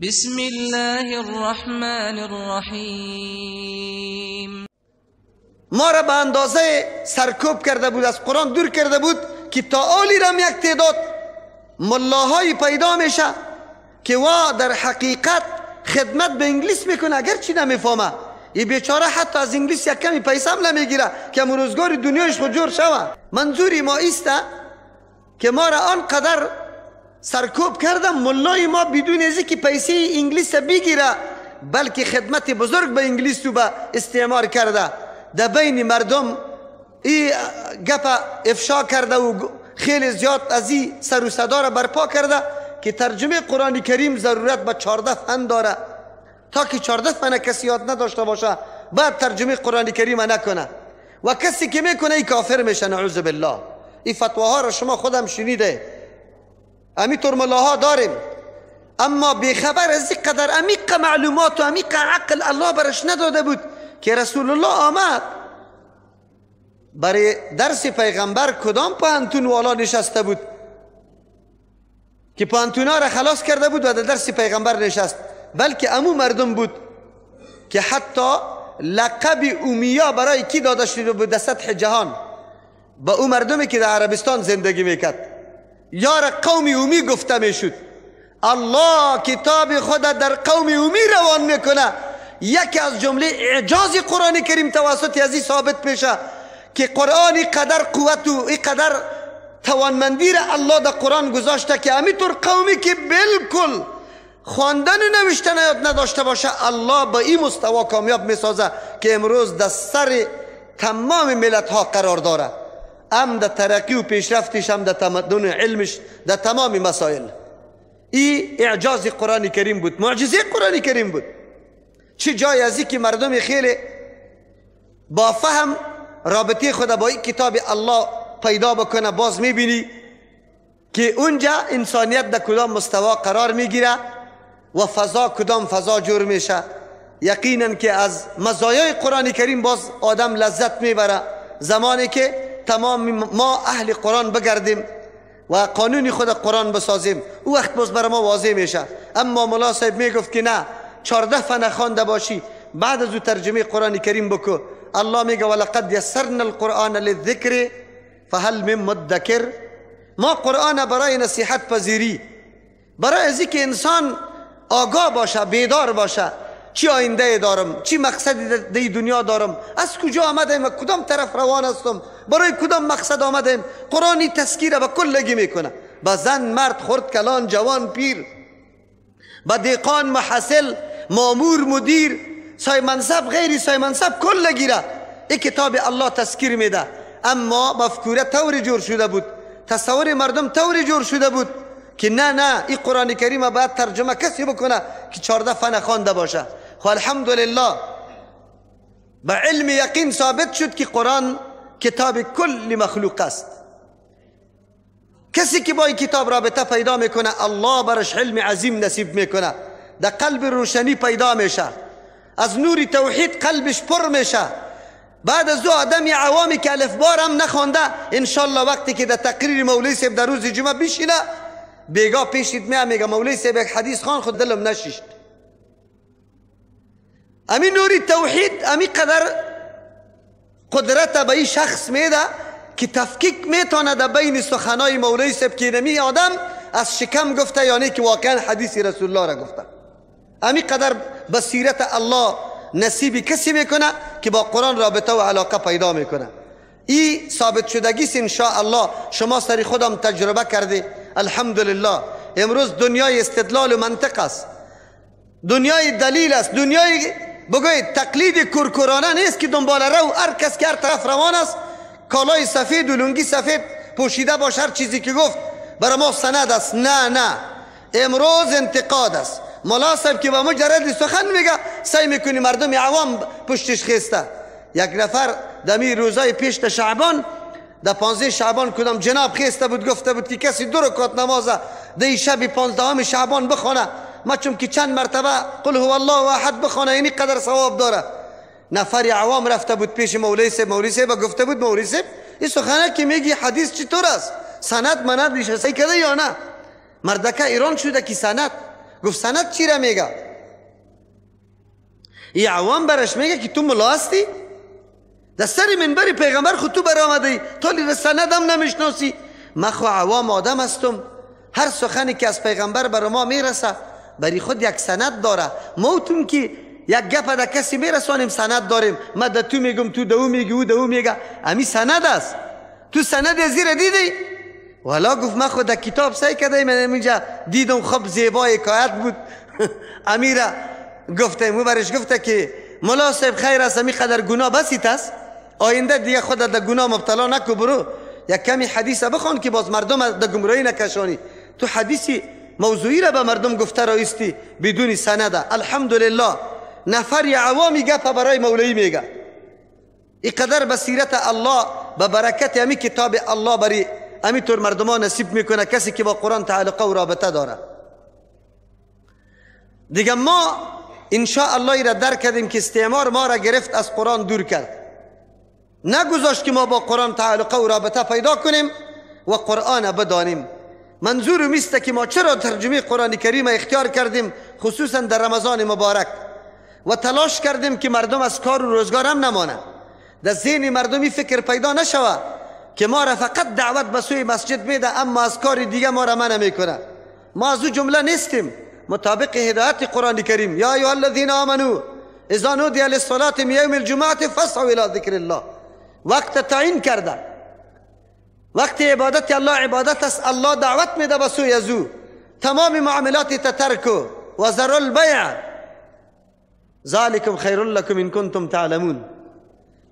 بسم الله الرحمن الرحیم. ما را به اندازه سرکوب کرده بود، از قرآن دور کرده بود که تا آلی رم یک تعداد ملاهای پیدا میشه که وا در حقیقت خدمت به انگلیس میکنه، اگر چی نمیفهمه. این بیچاره حتی از انگلیس یک کمی پیسه هم نمیگیره که روزگار دنیایش خود جور شوه. منظوری ما ایسته که ما را آنقدر سرکوب کردم ملای ما بدون ازی که پیسه انگلیس بگیره، بلکه خدمت بزرگ به انگلیس تو به استعمار کرده، در بین مردم این گپ افشا کرده و خیلی زیاد از این سر و صدا را برپا کرده که ترجمه قرآن کریم ضرورت به 14 فن داره. تا که 14 فن کسی یاد نداشته باشه بعد ترجمه قرآن کریم نکنه، و کسی که میکنه این کافر میشه، نعوذ بالله. این فتواها را شما خودم شنیده، امیطور ملاها داریم، اما بیخبر از این قدر عمیق معلومات و عمیق عقل الله برش نداده بود که رسول الله آمد برای درس پیغمبر کدام پانتون والا نشسته بود که پانتونا را خلاص کرده بود و در درس پیغمبر نشست، بلکه امو مردم بود که حتی لقب اومیا برای کی داده شده بود در سطح جهان؟ با او مردمی که در عربستان زندگی میکرد یار قوم اومی گفته میشد. الله کتاب خود در قوم اومی روان میکنه. یکی از جمله اعجاز قرآن کریم توسط ازی ثابت میشه که قرآن قدر قوت و قدر توانمندی را الله در قرآن گذاشته که امیطور قومی که بالکل خواندن و نوشتن یاد نداشته باشه الله با این مستوا کامیاب میسازه که امروز در سر تمام ملت ها قرار داره، هم در ترقی و پیشرفتش، هم در تمدن علمش، در تمام مسائل. این اعجاز قرآن کریم بود، معجزه قرآن کریم بود. چه جای ازی که مردم خیلی با فهم رابطه خود با این کتاب الله پیدا بکنه، باز میبینی که اونجا انسانیت در کدام مستوا قرار میگیره و فضا کدام فضا جور میشه. یقینا که از مزایای قرآن کریم باز آدم لذت میبره زمانی که تمام ما اهل قرآن بگردیم و قانونی خود قرآن بسازیم، او وقت باز برای ما واضح میشه. اما مولا صاحب میگفت که نه، 14 فن خوانده باشی بعد از او ترجمه قرآن کریم بکو. الله میگه ولقد یسرنا القرآن للذکر فهل من مدکر. ما قرآن برای نصیحت پذیری، برای ازی که انسان آگاه باشه، بیدار باشه، چی آینده دارم، چی مقصدی در دنیا دارم، از کجا آمدیم، کدام طرف روان هستم، برای کدام مقصد آمدیم. قرآنی تذکیره به کلگی میکنه، به زن، مرد، خرد، کلان، جوان، پیر، به دیقان، محصل، مامور، مدیر، سای منصب، غیری سای منصب، کلگی را این کتاب الله تذکیر میده. اما مفکوره طوری جور شده بود، تصور مردم طوری جور شده بود که نه این قرآن کریم باید ترجمه کسی بکنه که 14 فن خوانده باشه. خب الحمدلله با علم یقین ثابت شد که قرآن کتاب کل مخلوق است. کسی که با این کتاب رابطه پیدا میکنه الله برش علم عظیم نصیب میکنه، در قلب روشنی پیدا میشه، از نور توحید قلبش پر میشه. بعد از دو آدمی عوامی که الف بار هم نخوانده انشالله وقتی که در تقریر مولوی صاحب در روز جمعه بشینه بیگا پیشید میگه مولوی صاحب یک حدیث خوان خود دلم نشیشت. امی نوری توحید امی قدر قدرت به این شخص میده که تفکیک میتونه در بین سخنای مولوی صاحب که نمی آدم از شکم گفته یعنی که واقعا حدیث رسول الله را گفته. امی قدر بصیرت الله نصیبی کسی میکنه که با قرآن رابطه و علاقه پیدا میکنه. این ثابت شدگیست ان شاء الله. شما سری خودم تجربه کرده. الحمدلله امروز دنیای استدلال و منطق است، دنیای دلیل است، دنیای بگوید تقلید کرکرانه نیست که دنبال رو هر کس که هر طرف روان است کالای سفید و لنگی سفید پوشیده باشه هر چیزی که گفت برای ما سند است. نه امروز انتقاد است. مولا صاحب که با مجرد سخن میگه سعی میکنی مردم عوام پشتش خیسته. یک نفر دمی روزای پیش در شعبان، در 15 شعبان کدام جناب خیسته بود گفته بود که کسی 2 رکعت نماز در شب 15 شعبان بخونه، ما چون که چند مرتبه قل هو الله احد بخونه اینی قدر ثواب داره. نفر عوام رفته بود پیش مولوی صاحب گفته بود مولوی صاحب این سخنه که میگی حدیث چطور است، سند منادش صحیح کرده یا نه؟ مردکه ایران شده که سند گفت سند چی را میگه؟ این عوام برش میگه که تو ملا هستی؟ در سر منبر پیغمبر خود تو برآمدی، تو لیره سند هم نمیشناسی. من خو عوام آدم هستم، هر سخنی که از پیغمبر بر ما میرسه بری خود یک سند داره. موتون که یک گپ در کسی میرسانیم سند داریم. من در تو میگم، تو دو میگی، او دو میگه، امی سند است. تو سند زیر دیدی؟ والا گفت من خود در کتاب سعی کردم، من اینجا دیدم خب زیبای حکایت بود. امیره گفتم، او برش گفته که ملا صاحب خیر است، امی قدر گناه بسیط است، آینده دیگه خود در گناه مبتلا نکو، برو یک کمی حدیث بخوان که باز مردم در گمراهی نکشانی. تو حدیثی موضوعی را به مردم گفته رایستی بدون سند. الحمدلله نفر عوامی گپ برای مولوی میگه. اینقدر بصیرت الله به برکت امی کتاب الله بری امی طور مردمان نصیب میکنه، کسی که با قرآن تعلق و رابطه داره. دیگه ما انشاءالله را درک کردیم که استعمار ما را گرفت، از قرآن دور کرد، نگذاشت که ما با قرآن تعلق و رابطه پیدا کنیم و قرآن بدانیم. منظور میسته که ما چرا ترجمه قرآن کریم اختیار کردیم، خصوصا در رمضان مبارک، و تلاش کردیم که مردم از کار و روزگار هم نمانه، در ذهن مردمی فکر پیدا نشوه که ما را فقط دعوت به سوی مسجد میده اما از کار دیگه ما را منع میکنه. ما از او جمله نیستیم. مطابق هدایت قرآن کریم، یا ایها الذین آمنو اذا نودی للصلاة من یوم الجمعة فاسعوا الی ذکر الله. وقت تعیین کرده، وقت عبادت الله عبادت است، الله دعوت میده به سوی از او. تمام معاملات تترکو و ذروا البیع ذالکم خیر لکم ان کنتم تعلمون.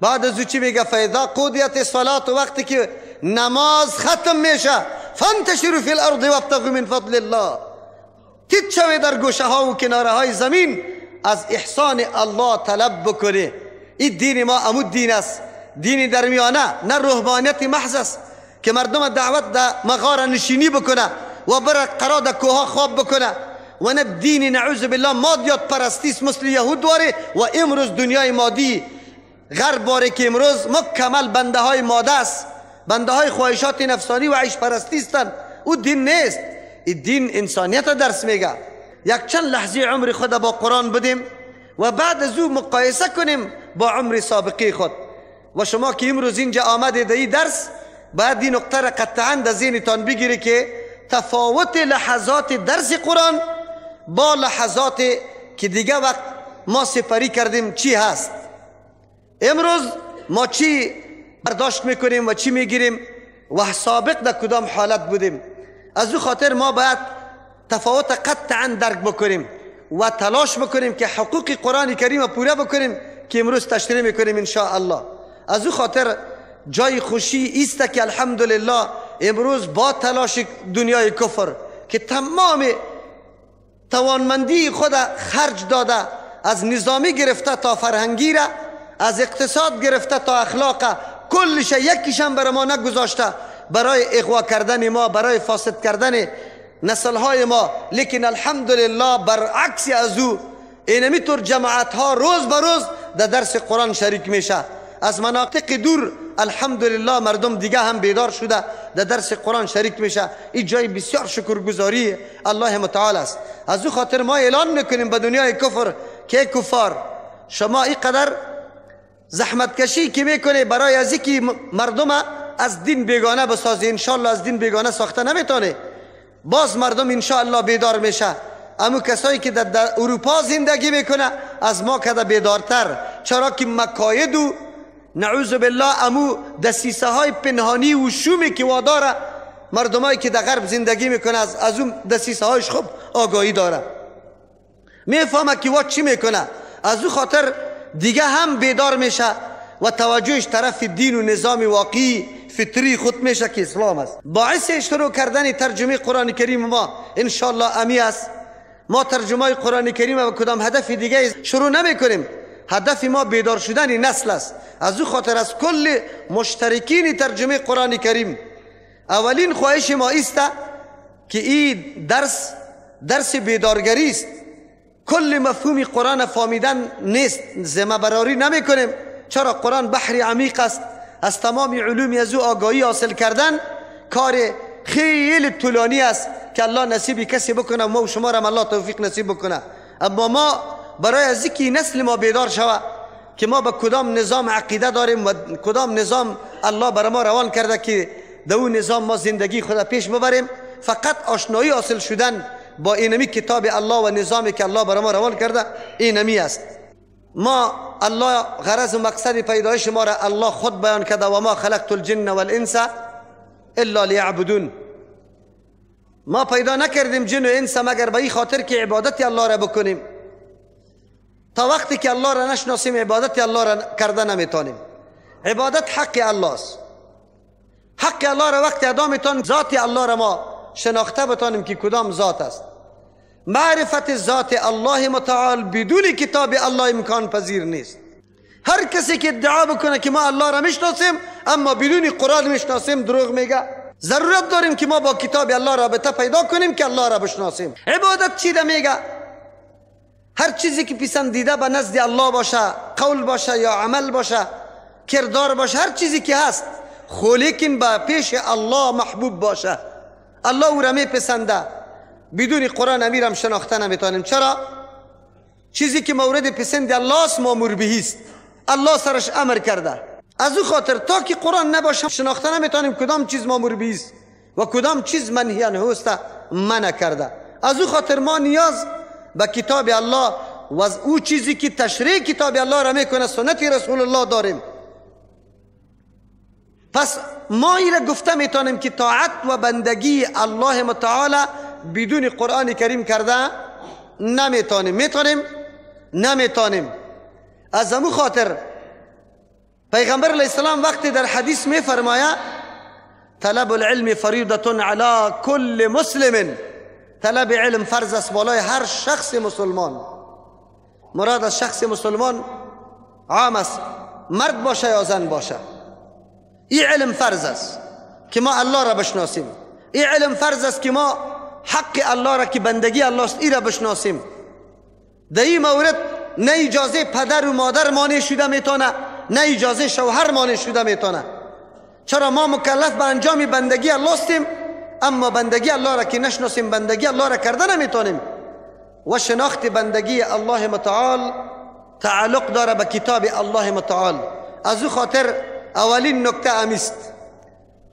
بعد از او چی میگه؟ فاذا قضیت الصلاة، وقتی که نماز ختم میشه، فانتشروا فی الارض وابتغوا من فضل الله. تیت شوی در گوشه ها و کناره های زمین از احسان الله طلب بکنه. این دین ما امود دین است، دین درمیانه، نه روحانیت محض است که مردم دعوت در مغار نشینی بکنه و بره قرار در کوها خواب بکنه، و نه دین نعوذ بالله مادیات پرستیست مثل یهود داره. و امروز دنیای مادی غرب باره که امروز مکمل بنده های ماده است، بنده های خواهشات نفسانی و عیش پرستیستن. او دین نیست، این دین انسانیت درس میگه. یک چند لحظه عمر خود با قرآن بدیم و بعد از او مقایسه کنیم با عمر سابقی خود. و شما که امروز اینجا آمده در این درس، باید این نقطه را قطعا در ذهنتان بگیری که تفاوت لحظات درس قرآن با لحظات که دیگه وقت ما سپری کردیم چی هست. امروز ما چی برداشت میکنیم و چی میگیریم و سابق در کدام حالت بودیم. از او خاطر ما باید تفاوت قطعا درک بکنیم و تلاش بکنیم که حقوق قرآن کریم پوره بکنیم که امروز تشریح میکنیم ان شاء الله. از او خاطر جای خوشی ایست که الحمدلله امروز با تلاش دنیای کفر که تمام توانمندی خود خرج داده، از نظامی گرفته تا فرهنگی را، از اقتصاد گرفته تا اخلاق، کلش یکیشم برای ما نگذاشته برای اغوا کردن ما، برای فاسد کردن نسلهای ما. لیکن الحمدلله برعکس از او اینمی طور جماعت ها روز به روز در درس قرآن شریک میشه. از مناطق دور الحمدلله مردم دیگه هم بیدار شده در درس قرآن شریک میشه. این جای بسیار شکرگزاری الله متعال است. از او خاطر ما اعلان میکنیم به دنیای کفر که کفار شما اینقدر زحمت کشی که میکنه برای از اینکه مردم از دین بیگانه بسازی، انشاءالله از دین بیگانه ساخته نمیتونه. باز مردم انشاءالله بیدار میشه. امو کسایی که در اروپا زندگی میکنه از ما کده بیدارتر، چرا که مکاید و نعوذ بالله امو دسیسه های پنهانی و شومی که واداره مردمایی که در غرب زندگی میکنه از اون دسیسه هایش خوب آگاهی داره، میفهمه که وقت چی میکنه. از او خاطر دیگه هم بیدار میشه و توجهش طرف دین و نظام واقعی فطری خود میشه که اسلام است. باعث شروع کردن ترجمه قرآن کریم ما انشاءالله امی است. ما ترجمه قرآن کریم و کدام هدف دیگه شروع نمی کنیم. هدف ما بیدار شدن نسل است. از او خاطر از کل مشترکین ترجمه قرآن کریم اولین خواهش ما است که این درس بیدارگری است. کل مفهوم قرآن فهمیدن نیست، ذمه براری نمی کنیم، چرا قرآن بحر عمیق است. از تمام علوم از او آگاهی حاصل کردن کار خیلی طولانی است که الله نصیبی کسی بکنه و ما و شما را الله توفیق نصیب بکنه. اما ما برای از اینکه نسل ما بیدار شود که ما به کدام نظام عقیده داریم و کدام نظام الله برای ما روان کرده که در اون نظام ما زندگی خود پیش ببریم، فقط آشنایی حاصل شدن با اینمی کتاب الله و نظامی که الله برای ما روان کرده اینمی است. ما الله غرض و مقصد پیدایش ما را الله خود بیان کرده و ما خلقت الجن والانس الا لیعبدون. ما پیدا نکردیم جن و انس مگر به این خاطر که عبادت الله را بکنیم. تا وقتی که الله را نشناسیم عبادت الله را کرده نمیتونیم. عبادت حق الله است. حق الله را وقتی ادا میتونیم ذات الله را ما شناخته بتانیم که کدام ذات است. معرفت ذات الله متعال بدون کتاب الله امکان پذیر نیست. هر کسی که ادعا بکنه که ما الله را میشناسیم اما بدون قرآن میشناسیم دروغ میگه. ضرورت داریم که ما با کتاب الله رابطه پیدا کنیم که الله را بشناسیم. عبادت چی ده میگه؟ هر چیزی که پسندیده به نزد الله باشه، قول باشه یا عمل باشه، کردار باشه، هر چیزی که هست خو لیکن به پیش الله محبوب باشه، الله او را میپسنده، بدون قرآن امیرم شناخته نمیتونیم. چرا؟ چیزی که مورد پسند الله است مامور به است، الله سرش امر کرده. از او خاطر تا که قرآن نباشه شناخته نمیتونیم کدام چیز مامور به است و کدام چیز منهی عنه است منع کرده. از او خاطر ما نیاز به کتاب الله و از او چیزی که تشریح کتاب الله را میکنه سنت رسول الله داریم. پس ما این را گفته میتونیم که طاعت و بندگی الله متعال بدون قرآن کریم کرده نمیتونیم. میتونیم؟ نمیتونیم. از همون خاطر پیغمبر علیه السلام وقتی در حدیث میفرماید طلب العلم فریضة علی کل مسلم، طلب علم فرض است بالای هر شخص مسلمان. مراد از شخص مسلمان عام است، مرد باشه یا زن باشه. این علم فرض است که ما الله را بشناسیم. این علم فرض است که ما حق الله را که بندگی الله است ای را بشناسیم. در این مورد نه اجازه پدر و مادر مانع شده میتونه، نه اجازه شوهر مانع شده میتونه. چرا ما مکلف به انجام بندگی الله هستیم، اما بندگی الله را که نشناسیم بندگی الله را کرده نمیتونیم. و شناخت بندگی الله متعال تعلق داره به کتاب الله متعال. از او خاطر اولین نکته امیست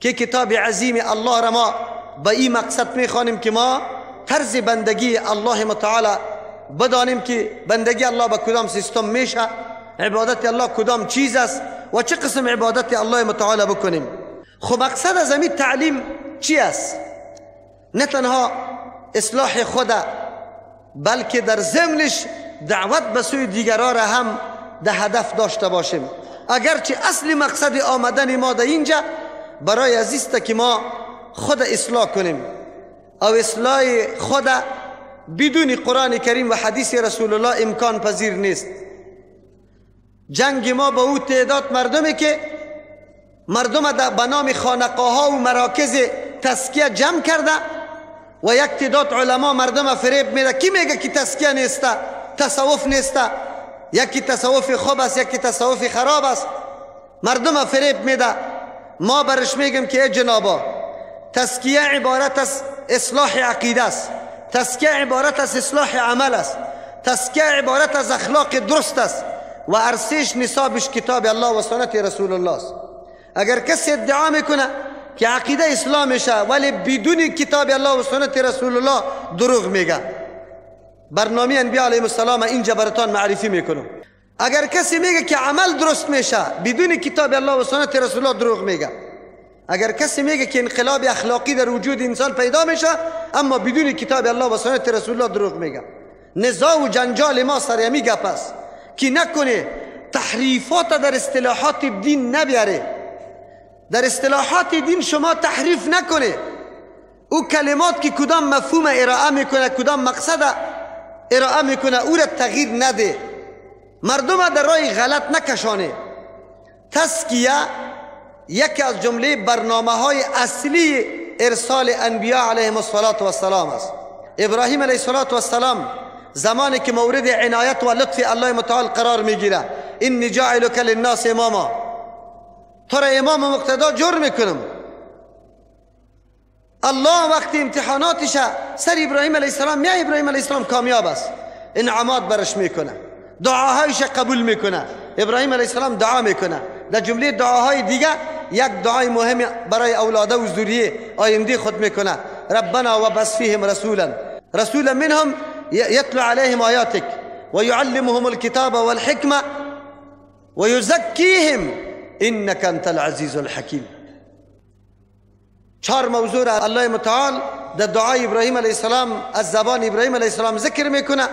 که کتاب عظیم الله را ما به این مقصد میخوانیم که ما طرز بندگی الله متعال بدانیم که بندگی الله به کدام سیستم میشه، عبادت الله کدام چیز است و چه قسم عبادت الله متعال بکنیم. خب مقصد از این تعلیم چی است؟ نه تنها اصلاح خود بلکه در ضمنش دعوت به سوی دیگران را هم ده هدف داشته باشیم. اگرچه اصلی مقصد آمدن ما در اینجا برای عزیزت که ما خود اصلاح کنیم او اصلاح خود بدون قرآن کریم و حدیث رسول الله امکان پذیر نیست. جنگ ما با او تعداد مردمی که مردم به نام خانقاه ها و مراکز تزکیه جمع کرده و یک تعداد علما مردم فریب میده. کی میگه که تزکیه نیسته، تصوف نیسته، یکی تصوف خوب است یکی تصوف خراب است، مردم فریب میده. ما برش میگم که ای جنابا، تزکیه عبارت از اصلاح عقیده است، تزکیه عبارت از اصلاح عمل است، تزکیه عبارت از اخلاق درست است و ارسیش نصابش کتاب الله و سنت رسول الله است. اگر کسی ادعا میکنه که عقیده اسلام میشه ولی بدون کتاب الله و سنت رسول الله دروغ میگه. برنامه انبیاء علیهم السلام اینجا براتون معرفی میکنم. اگر کسی میگه که عمل درست میشه بدون کتاب الله و سنت رسول الله دروغ میگه. اگر کسی میگه که انقلاب اخلاقی در وجود انسان پیدا میشه اما بدون کتاب الله و سنت رسول الله دروغ میگه. نزاع و جنجال ما سر همی گپ است که نکنه تحریفات در اصطلاحات دین نبیاره. در اصطلاحات دین شما تحریف نکنه. او کلمات که کدام مفهوم ارائه میکنه کدام مقصد ارائه میکنه او را تغییر نده، مردم در راه غلط نکشانه. تزکیه یکی از جمله برنامه های اصلی ارسال انبیاء علیهم السلام است. ابراهیم علیه السلام زمانی که مورد عنایت و لطف الله متعال قرار میگیره، انی جاعلک للناس اماما، تو را امام مقتدا جور میکنم. الله وقتی امتحاناتش سر ابراهیم علیه السلام میاد، ابراهیم علیه السلام کامیاب است، انعامات برش میکنه، دعاهایش قبول میکنه. ابراهیم علیه السلام دعا میکنه، در جمله دعاهای دیگه یک دعای مهم برای اولاده و ذریه آینده خود میکنه: ربنا وبعث فیهم رسولا منهم یتلو علیهم آیاتک و یعلمهم الکتاب والحکمه و یزکیهم انک انت العزیز الحکیم. 4 موضوع را الله متعال در دعای ابراهیم علیه السلام از زبان ابراهیم علیه السلام ذکر میکنه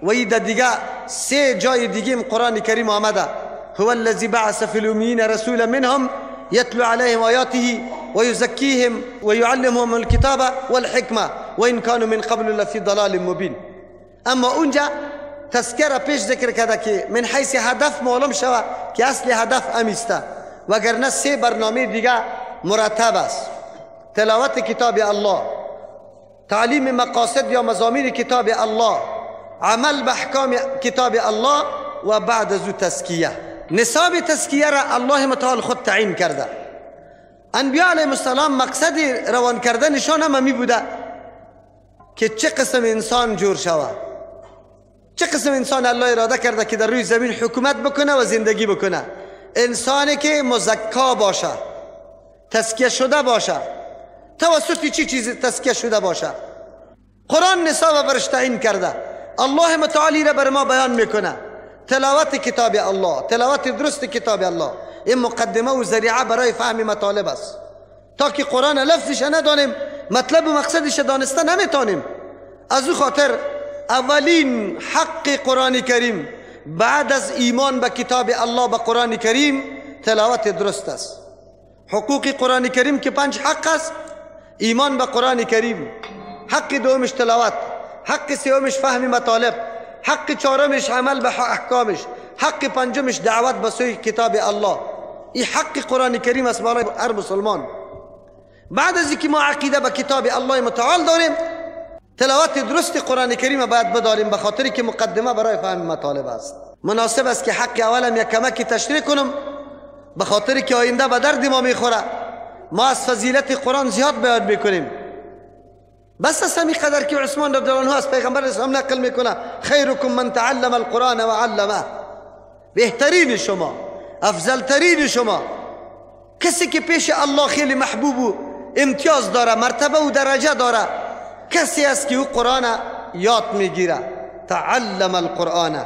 و این در دیگه 3 جای دیگه قرآن کریم آمده: هو الذی بعث فی الامیین رسولا منهم یتلو علیهم آیاته و یزکیهم و یعلمهم الکتاب والحکمه و ان کانوا من قبل لفی ضلال مبین. اما اونجا تذکره پیش ذکر کرده که من حیث هدف معلوم شود که اصل هدف امیسته، وگرنه 3 برنامه دیگه مرتب است: تلاوت کتاب الله، تعلیم مقاصد یا مضامین کتاب الله، عمل به احکام کتاب الله و بعد از او تزکیه. نصاب تزکیه را الله متعال خود تعیین کرده. انبیاء علیهم السلام مقصد روان کردنشان هم می بوده که چه قسم انسان جور شود، چه قسم انسان الله اراده کرده که در روی زمین حکومت بکنه و زندگی بکنه. انسانی که مزکا باشه، تزکیه شده باشه. توسط چی چیز تزکیه شده باشه؟ قرآن نصاب برش تعیین کرده. الله متعالی را بر ما بیان میکنه: تلاوت کتاب الله، تلاوت درست کتاب الله. این مقدمه و ذریعه برای فهم مطالب است. تا که قرآن لفظش ندانیم، مطلب و مقصدش دانسته نمیتونیم. از او خاطر اولین حق قرآن کریم بعد از ایمان به کتاب الله به قرآن کریم تلاوت درست است. حقوق قرآن کریم که 5 حق است: ایمان به قرآن کریم، حق دومش تلاوت، حق سومش فهم مطالب، حق 4مش عمل به احکامش، حق 5مش دعوت به سوی کتاب الله. این حق قرآن کریم است برای هر مسلمان. بعد از اینکه ما عقیده به کتاب الله متعال داریم، تلاوت درست قرآن کریم باید بداریم، به خاطری که مقدمه برای فهم مطالب است. مناسب است که حق اولم یک کمکی تشریح کنم، به خاطری که آینده به درد ما میخوره. ما از فضیلت قرآن زیاد بیان میکنیم، بس از همین قدر که عثمان رضی الله عنه از پیغمبر اسلام نقل میکنه: خیرکم من تعلم القرآن و علمه. بهترین شما، افضلترین شما، کسی که پیش الله خیلی محبوب و امتیاز داره، مرتبه و درجه داره، کسی است که او قرآن یاد میگیره. تعلم القرآن.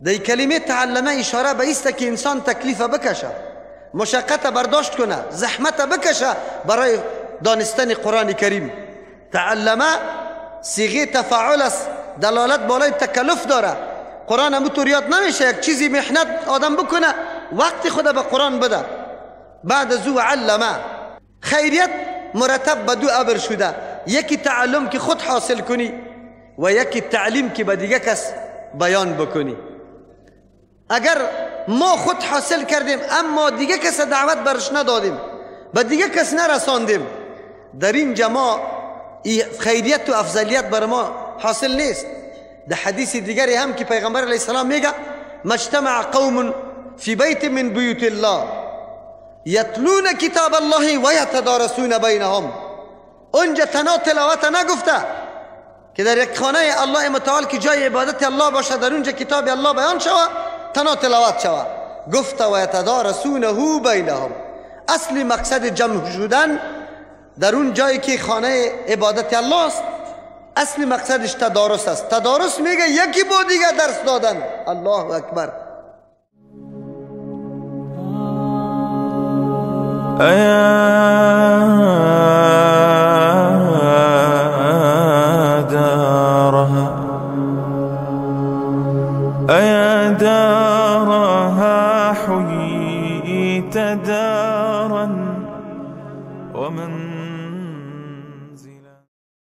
در کلمه تعلمه اشاره به است که انسان تکلیف بکشه، مشقت برداشت کنه، زحمت بکشه برای دانستن قرآن کریم. تعلمه صیغه تفاعل است، دلالت بالای تکلف داره. قرآن همونطور یاد نمیشه، یک چیزی محنت آدم بکنه، وقت خود به قرآن بده. بعد از او علمه. خیریت مرتب به 2 امر شده: یکی تعلم که خود حاصل کنی و یکی تعلیم که به دیگه کس بیان بکنی. اگر ما خود حاصل کردیم اما دیگه کس دعوت برش ندادیم، به دیگه کس نرساندیم، در اینجا ما خیریت و افضلیت بر ما حاصل نیست. در حدیث دیگری هم که پیغمبر علیه السلام میگه: مجتمع قوم فی بیت من بیوت الله یتلون کتاب الله و یتدارسون بینهم. اونجا تنها تلاوت نگفته که در یک خانه الله متعال که جای عبادت الله باشه، در اونجا کتاب الله بیان شود، تنها تلاوت شود. گفت و یتدارسونه بینهم. اصلی مقصد جمع شدن در اون جایی که خانه عبادت الله است، اصلی مقصدش تدارس است. تدارس میگه یکی با دیگه درس دادن. الله اکبر. أيا دارها حييت دارا ومن